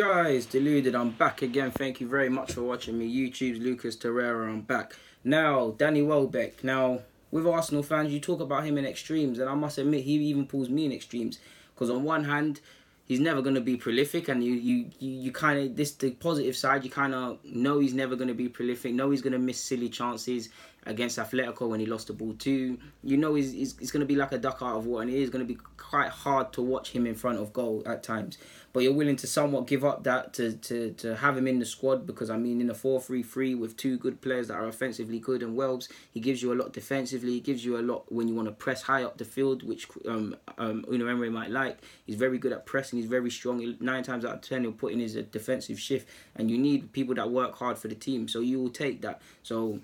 Guys, deluded, I'm back again. Thank you very much for watching me. YouTube's Lucas Torreira, I'm back. Now, Danny Welbeck. Now, with Arsenal fans, you talk about him in extremes, and I must admit, he even pulls me in extremes. Because on one hand, he's never going to be prolific, and you kind of, the positive side, you kind of know he's never going to be prolific, know he's going to miss silly chances against Atletico when he lost the ball too. You know he's going to be like a duck out of water, and it is going to be quite hard to watch him in front of goal at times. But you're willing to somewhat give up that to have him in the squad because, I mean, in a 4-3-3 with two good players that are offensively good, and Welbs, he gives you a lot defensively. He gives you a lot when you want to press high up the field, which Unai Emery might like. He's very good at pressing. He's very strong. 9 times out of 10, he'll put in his defensive shift. And you need people that work hard for the team. So you will take that. So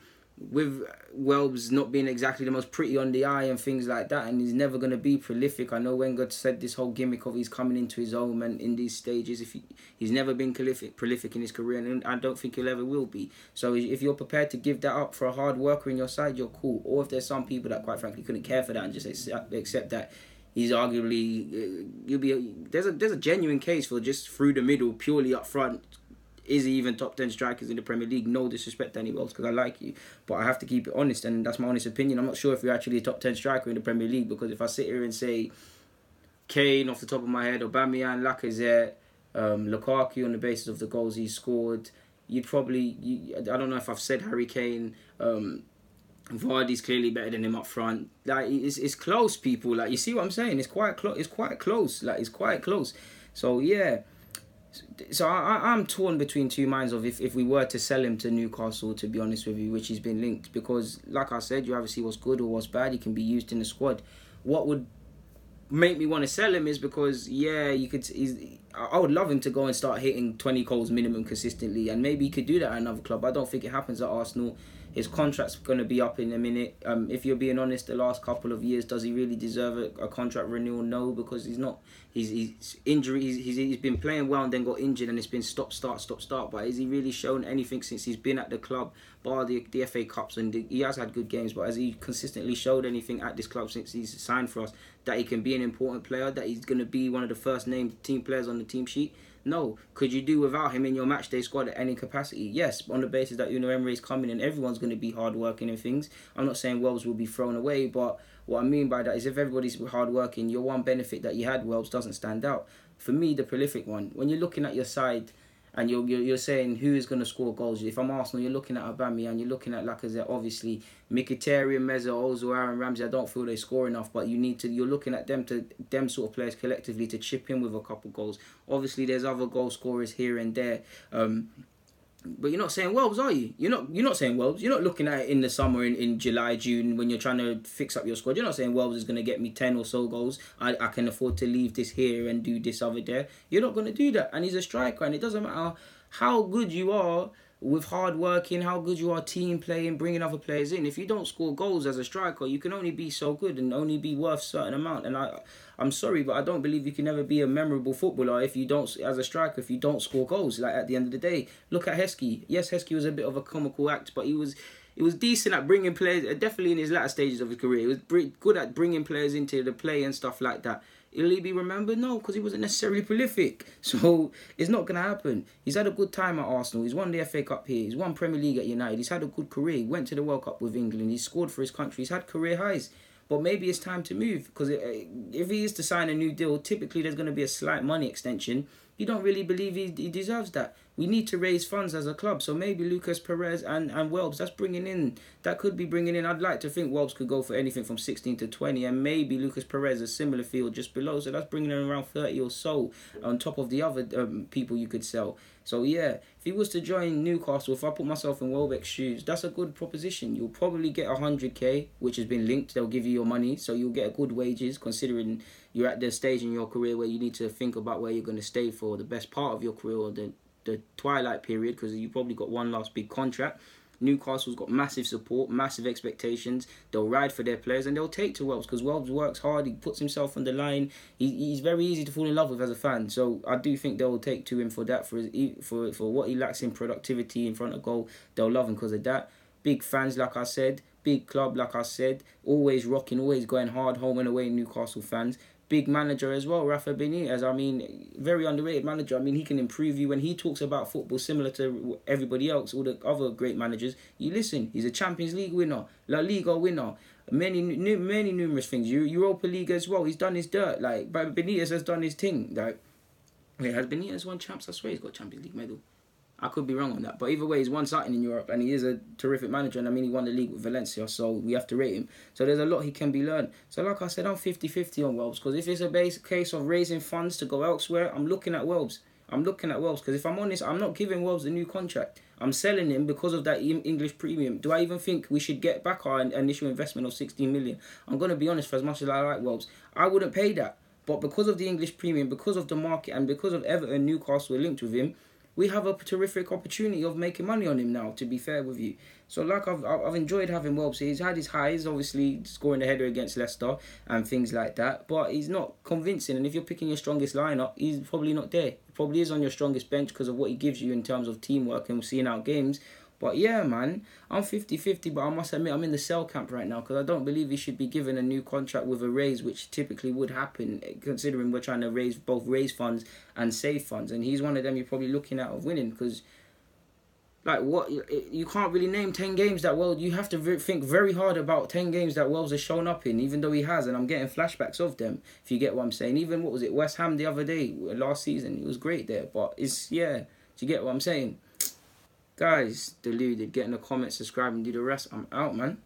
with Welbs not being exactly the most pretty on the eye and things like that, and he's never going to be prolific. I know Wenger said this whole gimmick of he's coming into his own and in these stages. He's never been prolific in his career, and I don't think he'll ever will be. So if you're prepared to give that up for a hard worker in your side, you're cool. Or if there's some people that quite frankly couldn't care for that and just accept that he's arguably there's a genuine case for just through the middle, purely up front. Is he even top 10 strikers in the Premier League? No disrespect to any Wells, because I like you. But I have to keep it honest, and that's my honest opinion. I'm not sure if you're actually a top 10 striker in the Premier League, because if I sit here and say Kane off the top of my head, Aubameyang, Lacazette, Lukaku on the basis of the goals he scored, you'd probably... I don't know if I've said Harry Kane. Vardy's clearly better than him up front. Like, it's close, people. Like, you see what I'm saying? It's quite close. It's quite close. Like, it's quite close. So, yeah. So I'm torn between two minds of if we were to sell him to Newcastle, to be honest with you, which he's been linked. Because, like I said, you either see what's good or what's bad. He can be used in the squad. What would make me want to sell him is because, yeah, I would love him to go and start hitting 20 goals minimum consistently. And maybe he could do that at another club. I don't think it happens at Arsenal. His contract's going to be up in a minute. If you're being honest, the last couple of years, does he really deserve a contract renewal? No, because he's not. He's injury. He's been playing well and then got injured, and it's been stop start. But has he really shown anything since he's been at the club, bar the FA Cups, and he has had good games? But has he consistently showed anything at this club since he's signed for us that he can be an important player, that he's going to be one of the first named team players on the team sheet? No. Could you do without him in your matchday squad at any capacity? Yes, on the basis that Unai Emery is coming and everyone's going to be hard-working and things. I'm not saying Welbs will be thrown away, but what I mean by that is if everybody's hard-working, your one benefit that you had, Welbs, doesn't stand out. For me, the prolific one, when you're looking at your side and you're saying who is going to score goals, if I'm Arsenal, you're looking at Aubameyang, you're looking at Lacazette, obviously, Mkhitaryan, Meza, Ozil, Aaron Ramsey. I don't feel they score enough, but you're looking at them sort of players collectively to chip in with a couple goals. Obviously, there's other goal scorers here and there. But you're not saying Welbs, are you? You're not saying Welbs. You're not looking at it in the summer, in July, June, when you're trying to fix up your squad. You're not saying Welbs is going to get me 10 or so goals. I can afford to leave this here and do this over there. You're not going to do that. And he's a striker, and it doesn't matter how good you are with hard working, how good you are team playing, bringing other players in. If you don't score goals as a striker, you can only be so good and only be worth a certain amount. And I'm sorry, but I don't believe you can ever be a memorable footballer if you don't, as a striker, if you don't score goals. Like, at the end of the day, look at Heskey. Yes, Heskey was a bit of a comical act, but he was decent at bringing players, definitely in his latter stages of his career. He was good at bringing players into the play and stuff like that. Will he be remembered? No, because he wasn't necessarily prolific. So it's not going to happen. He's had a good time at Arsenal. He's won the FA Cup here. He's won Premier League at United. He's had a good career. He went to the World Cup with England. He's scored for his country. He's had career highs. But maybe it's time to move, because if he is to sign a new deal, typically there's going to be a slight money extension. You don't really believe he deserves that. We need to raise funds as a club. So maybe Lucas Perez and Welbs, that could be bringing in. I'd like to think Welbs could go for anything from 16 to 20, and maybe Lucas Perez a similar field just below. So that's bringing in around 30 or so on top of the other people you could sell. So yeah, if he was to join Newcastle, if I put myself in Welbeck's shoes, that's a good proposition. You'll probably get 100k, which has been linked. They'll give you your money, so you'll get good wages, considering you're at the stage in your career where you need to think about where you're going to stay for the best part of your career, or the twilight period, because you probably got one last big contract. Newcastle's got massive support, massive expectations. They'll ride for their players, and they'll take to Welbs, because Welbs works hard. He puts himself on the line. He's very easy to fall in love with as a fan. So I do think they'll take to him for that, for what he lacks in productivity in front of goal. They'll love him because of that. Big fans, like I said. Big club, like I said. Always rocking, always going hard home and away, Newcastle fans. big manager as well, Rafa Benitez. I mean, very underrated manager. I mean, he can improve you when he talks about football, similar to everybody else, all the other great managers. You listen. He's a Champions League winner, La Liga winner, many numerous things. Europa League as well. He's done his dirt. Like, but Benitez has done his thing. Like, wait, has Benitez won champs? I swear he's got a Champions League medal. I could be wrong on that. But either way, he's won something in Europe and he is a terrific manager. And I mean, he won the league with Valencia, so we have to rate him. So there's a lot he can be learned. So like I said, I'm 50-50 on Welbs. Because if it's a case of raising funds to go elsewhere, I'm looking at Welbs. Because if I'm honest, I'm not giving Welbs a new contract. I'm selling him because of that English premium. Do I even think we should get back our initial investment of 16 million? I'm going to be honest, for as much as I like Welbs, I wouldn't pay that. But because of the English premium, because of the market, and because of Everton, Newcastle linked with him, we have a terrific opportunity of making money on him now, to be fair with you. So, like, I've enjoyed having Welbs. He's had his highs, obviously, scoring the header against Leicester and things like that. But he's not convincing. And if you're picking your strongest lineup, he's probably not there. He probably is on your strongest bench because of what he gives you in terms of teamwork and seeing out games. But yeah, man, I'm 50-50, but I must admit I'm in the sell camp right now because I don't believe he should be given a new contract with a raise, which typically would happen considering we're trying to raise funds and save funds. And he's one of them you're probably looking at of winning because, like, what you can't really name 10 games that you have to think very hard about 10 games that Wells has shown up in, even though he has, and I'm getting flashbacks of them, if you get what I'm saying. Even, what was it, West Ham the other day, last season, he was great there, but it's, yeah, do you get what I'm saying? Guys, deluded. Get in the comments, subscribe, and do the rest. I'm out, man.